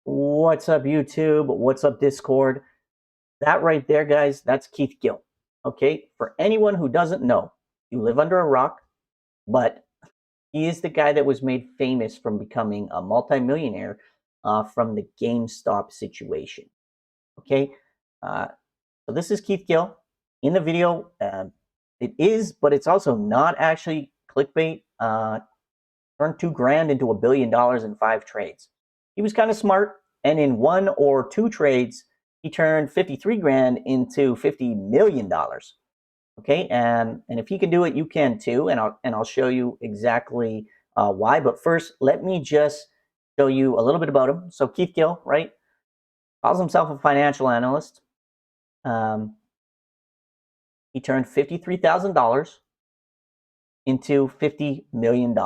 What's up, YouTube? What's up, Discord? That right there, guys, that's Keith Gill. Okay, for anyone who doesn't know, you live under a rock, but he is the guy that was made famous from becoming a multimillionaire from the GameStop situation. Okay, so this is Keith Gill. In the video, it is, but it's also not actually clickbait. Turned $2 grand into $1 billion in 5 trades. He was kind of smart, and in 1 or 2 trades, he turned 53 grand into $50 million. Okay, and if he can do it, you can too, and I'll show you exactly why. But first, let me just show you a little bit about him. So Keith Gill, right, calls himself a financial analyst. He turned $53,000 into $50 million.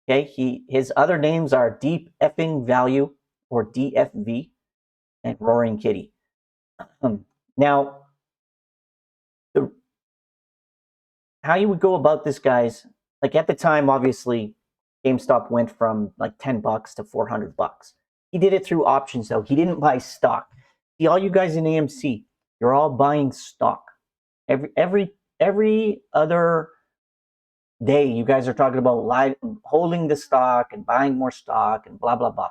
Okay, his other names are Deep Effing Value, or DFV, and Roaring Kitty. Now, how you would go about this, guys, like at the time, obviously, GameStop went from like 10 bucks to 400 bucks. He did it through options, though. He didn't buy stock. See, all you guys in AMC, you're all buying stock. Every other day, you guys are talking about holding the stock and buying more stock and blah, blah, blah.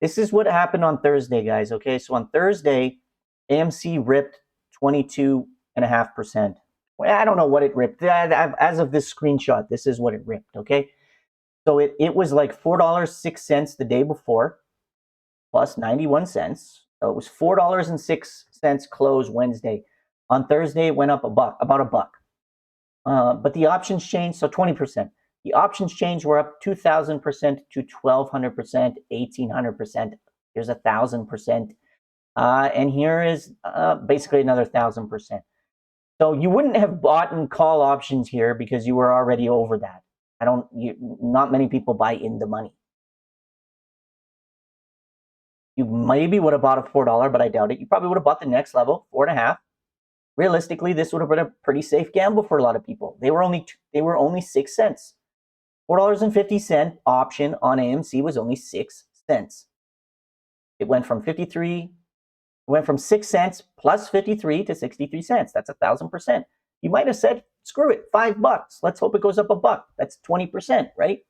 This is what happened on Thursday, guys. Okay, so on Thursday, AMC ripped 22.5%. Well, I don't know what it ripped. As of this screenshot, this is what it ripped, okay? So it was like $4.06 the day before, plus 91 cents. So it was $4.06 close Wednesday. On Thursday, it went up about a buck. But the options changed, so 20%. The options change were up 2,000% to 1,200%, 1,800%. Here's 1,000%. And here is basically another 1,000%. So you wouldn't have bought and call options here because you were already over that. Not many people buy in the money. You maybe would have bought a $4, but I doubt it. You probably would have bought the next level, 4.5. Realistically, this would have been a pretty safe gamble for a lot of people. They were only 6 cents. $4.50 option on AMC was only 6 cents. It went from 6 cents plus 53 to 63 cents. That's 1,000%. You might have said, screw it, $5. Let's hope it goes up a buck. That's 20%, right?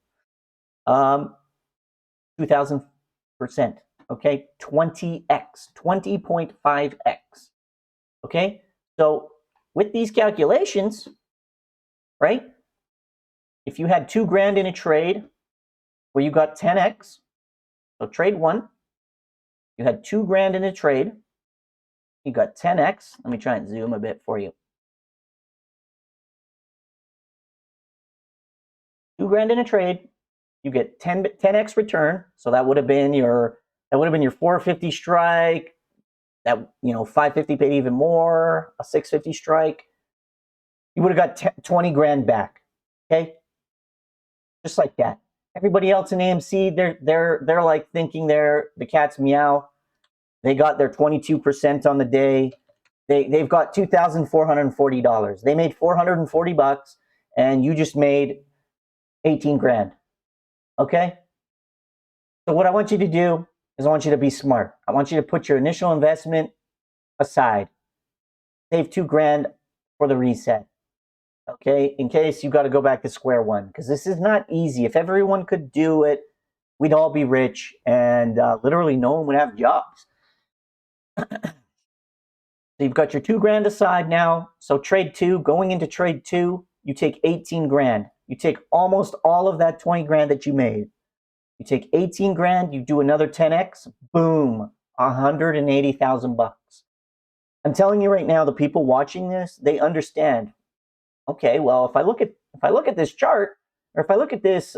2,000%. Okay, 20x, 20.5x. Okay, so with these calculations, right? If you had $2 in a trade where you got 10x, so trade 1, you had $2 in a trade, you got 10x. Let me try and zoom a bit for you. $2 in a trade, you get 10x return. So that would have been your 450 strike. That 550 paid even more. A 650 strike. You would have got 20 grand back. Okay, just like that. Everybody else in AMC, they're like thinking the cat's meow. They got their 22% on the day. They've got $2,440. They made 440 bucks, and you just made 18 grand. Okay? So what I want you to do is I want you to be smart. I want you to put your initial investment aside. Save $2 for the reset. Okay? In case you got to go back to square one, because this is not easy. If everyone could do it, we'd all be rich, and literally no one would have jobs. So you've got your $2 aside now. So trade 2, going into trade 2, you take 18 grand. You take almost all of that 20 grand that you made. You take 18 grand, you do another 10x, boom, 180,000 bucks. I'm telling you right now, the people watching this, they understand. Okay, well, if I look at this chart, or if I look at this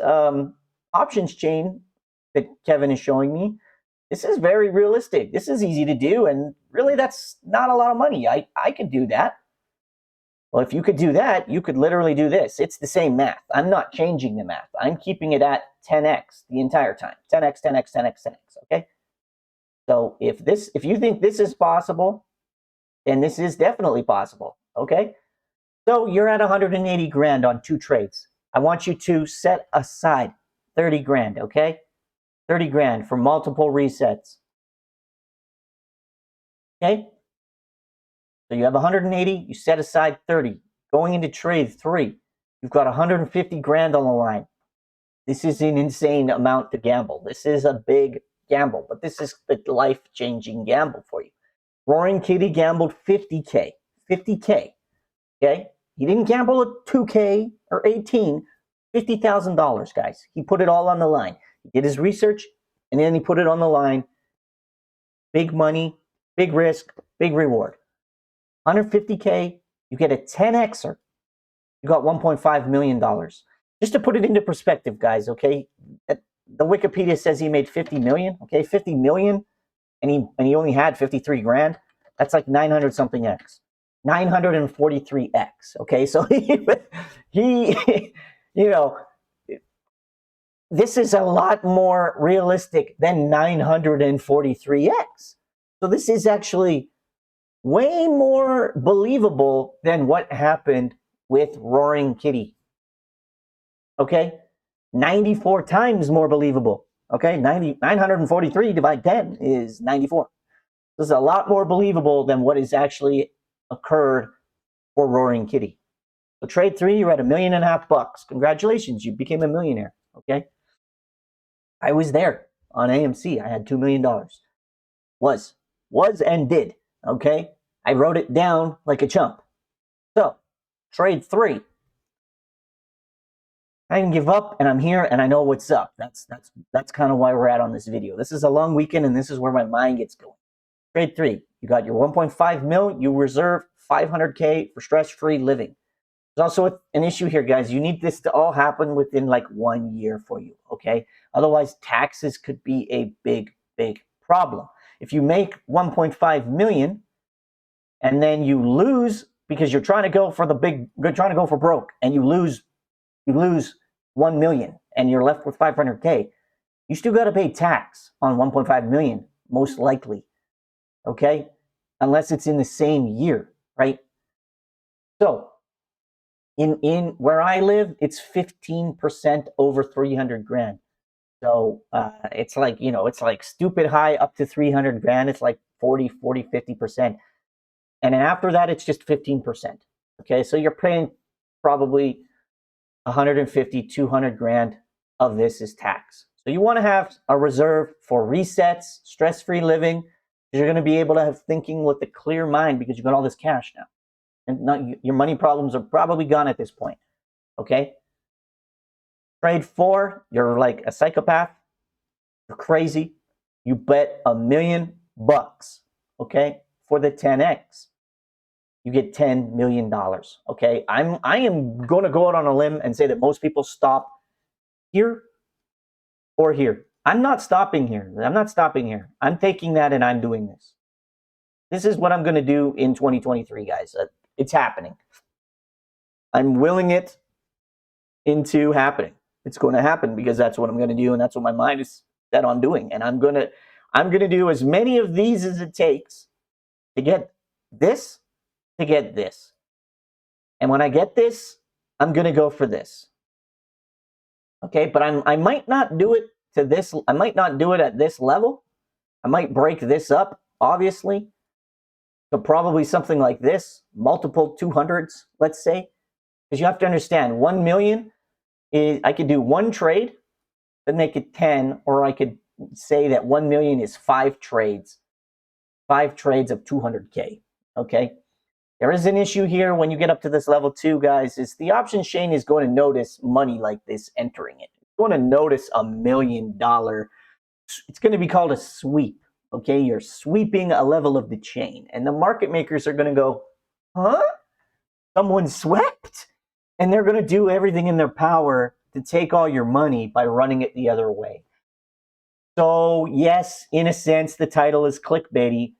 options chain that Kevin is showing me, this is very realistic. This is easy to do, and really that's not a lot of money. I could do that. Well, if you could do that, you could literally do this. It's the same math. I'm not changing the math. I'm keeping it at 10x the entire time. 10x, 10x, 10x, 10x, okay? So if you think this is possible, then this is definitely possible, okay? So you're at 180 grand on 2 trades. I want you to set aside 30 grand, okay? 30 grand for multiple resets. Okay? So you have 180, you set aside 30. Going into trade 3, you've got 150 grand on the line. This is an insane amount to gamble. This is a big gamble, but this is a life-changing gamble for you. Roaring Kitty gambled 50K. 50K. Okay? He didn't gamble at 2K or 18. $50,000, guys. He put it all on the line. He did his research, and then he put it on the line. Big money, big risk, big reward. 150K, you get a 10xer. You got $1.5 million. Just to put it into perspective, guys, okay? The Wikipedia says he made 50 million, okay? 50 million, and he only had 53 grand. That's like 900 something X. 943X, okay? So he you know, this is a lot more realistic than 943X. So this is actually way more believable than what happened with Roaring Kitty. Okay? 94 times more believable. Okay? 943 divided 10 is 94. This is a lot more believable than what has actually occurred for Roaring Kitty. So trade 3, you're at $1.5 million. Congratulations, you became a millionaire. Okay? I was there on AMC. I had $2 million. Was and did. Okay? I wrote it down like a chump. So, trade 3. I didn't give up, and I'm here, and I know what's up. That's kind of why we're at on this video. This is a long weekend, and this is where my mind gets going. Trade 3. You got your 1.5 mil. You reserve 500K for stress-free living. There's also an issue here, guys. You need this to all happen within like 1 year for you, okay? Otherwise, taxes could be a big, big problem. If you make 1.5 million and then you lose because you're trying to go for trying to go for broke, and you lose 1 million and you're left with 500K, you still got to pay tax on 1.5 million, most likely, okay? Unless it's in the same year, right? So, in where I live, it's 15% over 300 grand. So it's like, it's like stupid high up to 300 grand. It's like 40, 50%. And then after that, it's just 15%. Okay, so you're paying probably 150, 200 grand of this is tax. So you want to have a reserve for resets, stress-free living. You're going to be able to have thinking with a clear mind because you got all this cash now. And your money problems are probably gone at this point, okay? Trade 4, you're like a psychopath. You're crazy. You bet $1 million, okay, for the 10x. You get $10 million, okay? I am going to go out on a limb and say that most people stop here or here. I'm not stopping here. I'm not stopping here. I'm taking that and I'm doing this. This is what I'm going to do in 2023, guys. It's happening. I'm willing it into happening. It's going to happen because that's what I'm going to do, and that's what my mind is set on doing. And I'm going to do as many of these as it takes to get this, And when I get this, I'm going to go for this. Okay, but I might not do it to this. I might not do it at this level. I might break this up, obviously. So probably something like this, multiple 200s, let's say. Because you have to understand, 1 million is, I could do one trade, then make it 10, or I could say that 1 million is 5 trades. 5 trades of 200K, okay? There is an issue here when you get up to this level 2, guys, is the option chain is going to notice money like this entering it. It's going to notice $1 million. It's going to be called a sweep. Okay, you're sweeping a level of the chain, and the market makers are going to go, huh? Someone swept? And they're going to do everything in their power to take all your money by running it the other way. So, yes, in a sense, the title is clickbaity,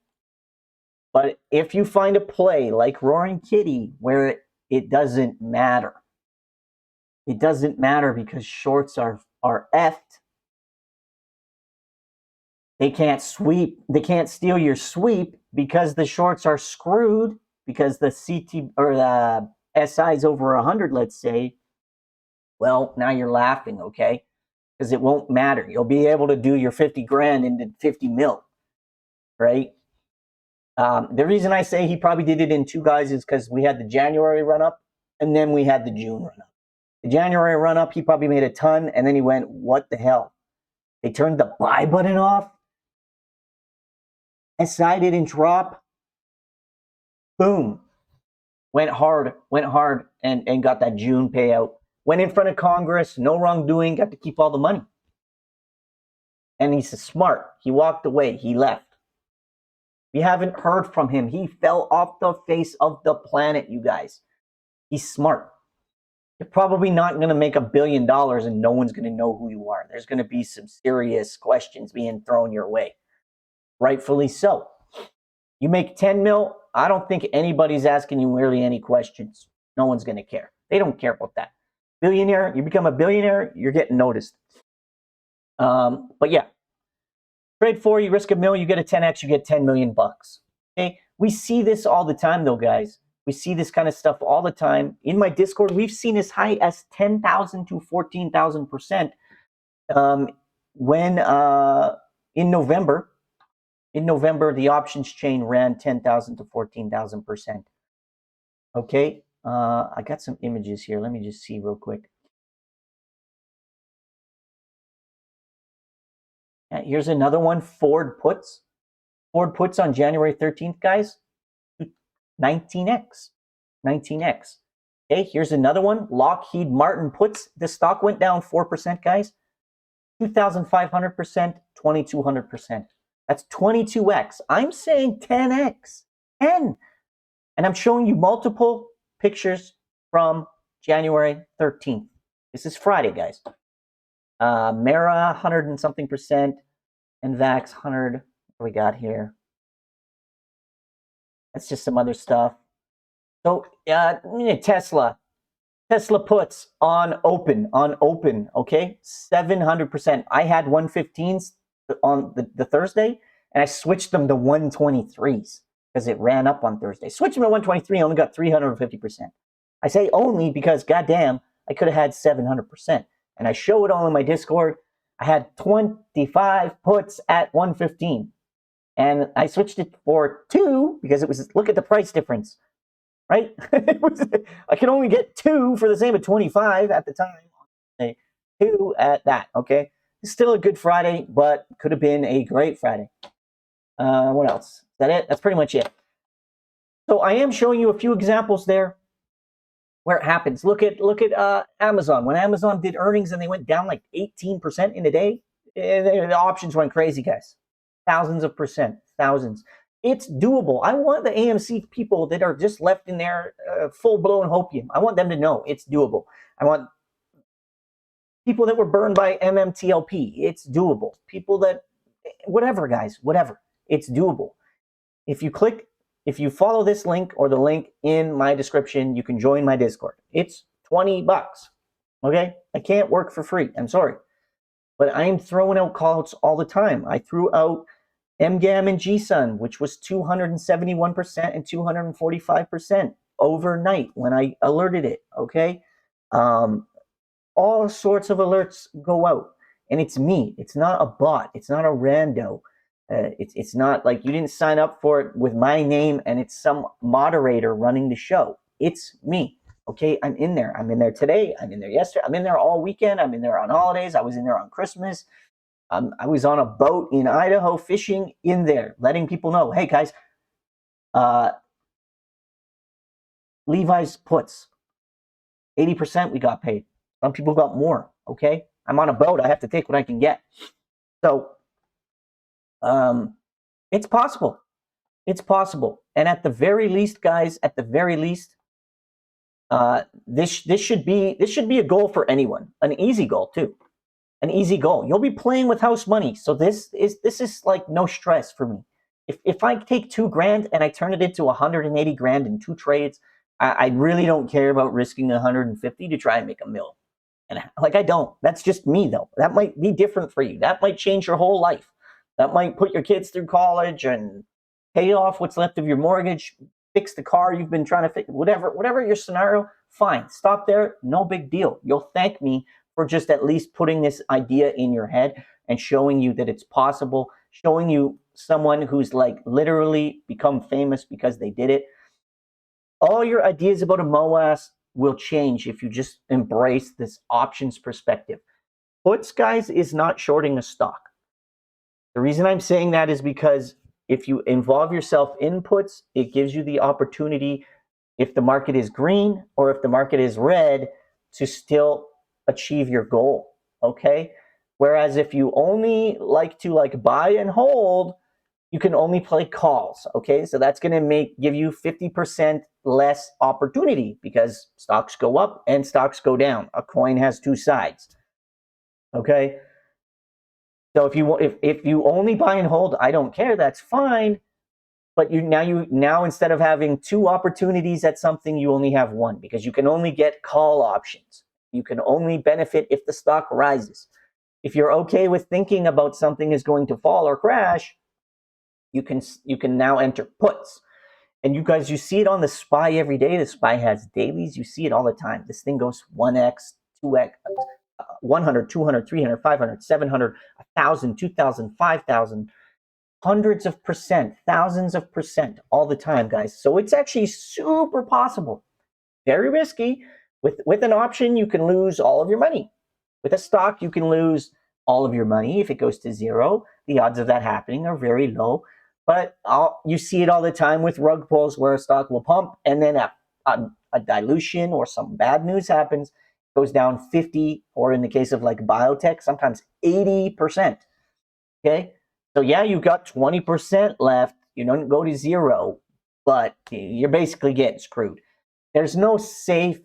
but if you find a play like Roaring Kitty where it doesn't matter, it doesn't matter because shorts are effed. They can't sweep. They can't steal your sweep because the shorts are screwed because the CT or the SI is over 100, let's say. Well, now you're laughing, okay? because it won't matter. You'll be able to do your 50 grand into 50 mil, right? The reason I say he probably did it in two guys is because we had the January run up and then we had the June run up. The January run up, he probably made a ton, and then he went, what the hell? They turned the buy button off. SI didn't drop. Boom. Went hard and got that June payout. Went in front of Congress, no wrongdoing, got to keep all the money. And he's smart. He walked away. He left. We haven't heard from him. He fell off the face of the planet, you guys. He's smart. You're probably not going to make $1 billion and no one's going to know who you are. There's going to be some serious questions being thrown your way. Rightfully so. You make 10 mil, I don't think anybody's asking you really any questions. No one's going to care. They don't care about that. Billionaire, you become a billionaire, you're getting noticed. But yeah, trade 4, you risk $1 million, you get a 10x, you get 10 million bucks. Okay, we see this all the time though, guys. We see this kind of stuff all the time. In my Discord, we've seen as high as 10,000 to 14,000% when in November. In November, the options chain ran 10,000 to 14,000%. Okay, I got some images here. Let me just see real quick. Here's another one, Ford puts. Ford puts on January 13th, guys, 19x. 19x. Okay, here's another one, Lockheed Martin puts. The stock went down 4%, guys. 2,500%, 2,200%. That's 22x. I'm saying 10x. 10. And I'm showing you multiple pictures from January 13th. This is Friday, guys. Mara, 100 and something %, and Vax, 100. What do we got here? That's just some other stuff. So, Tesla puts on open, okay? 700%. I had 115s on the Thursday, and I switched them to 123s because it ran up on Thursday. Switched them to 123, only got 350%. I say only because, goddamn, I could have had 700%. And I show it all in my Discord. I had 25 puts at 115. And I switched it for 2 because it was, look at the price difference, right? I could only get 2 for the same at 25 at the time. 2 at that, okay? It's still a good Friday, but could have been a great Friday. What else? Is that it? That's pretty much it. So I am showing you a few examples there where it happens. Look at Amazon. When Amazon did earnings and they went down like 18% in a day, the options went crazy, guys. Thousands of percent, thousands. It's doable. I want the AMC people that are just left in there full-blown hopium. I want them to know it's doable. I want people that were burned by MMTLP. It's doable. People that, whatever, guys, whatever. It's doable. If you follow this link or the link in my description, you can join my Discord. It's $20. Okay? I can't work for free. I'm sorry. But I'm throwing out calls all the time. I threw out MGAM and GSUN, which was 271% and 245% overnight when I alerted it. Okay? All sorts of alerts go out. And it's me. It's not a bot. It's not a rando. It's not like you didn't sign up for it with my name and it's some moderator running the show. It's me. Okay, I'm in there. I'm in there today. I'm in there yesterday. I'm in there all weekend. I'm in there on holidays. I was in there on Christmas. I was on a boat in Idaho fishing in there, letting people know, hey, guys, Levi's puts, 80% we got paid. Some people got more, okay? I'm on a boat. I have to take what I can get. So it's possible. It's possible. And at the very least, guys, at the very least, this should be a goal for anyone. An easy goal too. An easy goal. You'll be playing with house money. So this is like no stress for me. If I take $2,000 and I turn it into 180 grand in 2 trades, I really don't care about risking 150 to try and make $1 million. And like, I don't. That's just me though. That might be different for you. That might change your whole life. That might put your kids through college and pay off what's left of your mortgage, fix the car you've been trying to fix, whatever your scenario, fine. Stop there. No big deal. You'll thank me for just at least putting this idea in your head and showing you that it's possible, showing you someone who's like literally become famous because they did it. All your ideas about a MOAS will change if you just embrace this options perspective. Puts, guys, is not shorting a stock. The reason I'm saying that is because if you involve yourself in puts, it gives you the opportunity, if the market is green or if the market is red, to still achieve your goal, okay? Whereas if you only like to buy and hold, you can only play calls, okay? So that's going to give you 50% less opportunity because stocks go up and stocks go down. A coin has two sides, okay? So if you only buy and hold, I don't care, that's fine. But now instead of having two opportunities at something, you only have one, because you can only get call options. You can only benefit if the stock rises. If you're okay with thinking about something is going to fall or crash, you can now enter puts. And you guys, you see it on the SPY every day. The SPY has dailies. You see it all the time. This thing goes 1x, 2x, 100, 200, 300, 500, 700, 1,000, 2,000, 5,000. Hundreds of percent, thousands of percent all the time, guys. So it's actually super possible. Very risky. With an option, you can lose all of your money. With a stock, you can lose all of your money if it goes to zero. The odds of that happening are very low. But you see it all the time with rug pulls, where a stock will pump and then a dilution or some bad news happens, goes down 50, or in the case of like biotech, sometimes 80%. Okay? So yeah, you got 20% left. You don't go to zero, but you're basically getting screwed. There's no safe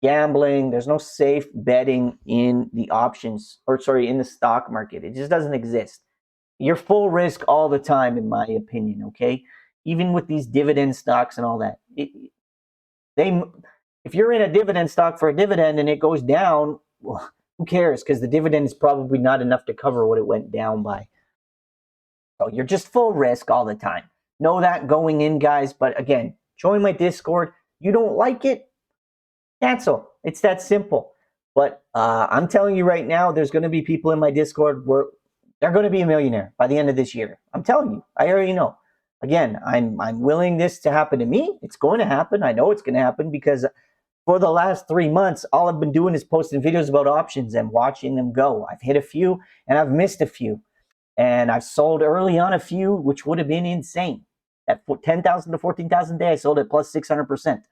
gambling. There's no safe betting in the options, or sorry, in the stock market. It just doesn't exist. You're full risk all the time, in my opinion, okay? Even with these dividend stocks and all that. If you're in a dividend stock for a dividend and it goes down, well, who cares? Because the dividend is probably not enough to cover what it went down by. So you're just full risk all the time. Know that going in, guys. But again, join my Discord. You don't like it? Cancel. It's that simple. But I'm telling you right now, there's going to be people in my Discord where they're going to be a millionaire by the end of this year. I'm telling you. I already know. Again, I'm willing this to happen to me. It's going to happen. I know it's going to happen because for the last 3 months, all I've been doing is posting videos about options and watching them go. I've hit a few and I've missed a few. And I've sold early on a few, which would have been insane. At 10,000 to 14,000 a day, I sold it plus 600%.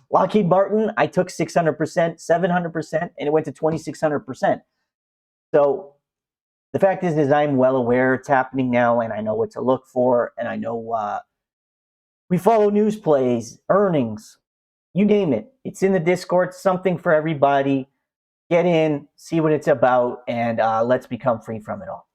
Lockheed Martin, I took 600%, 700%, and it went to 2,600%. So the fact is I'm well aware it's happening now, and I know what to look for, and I know we follow news plays, earnings, you name it. It's in the Discord, something for everybody. Get in, see what it's about, and let's become free from it all.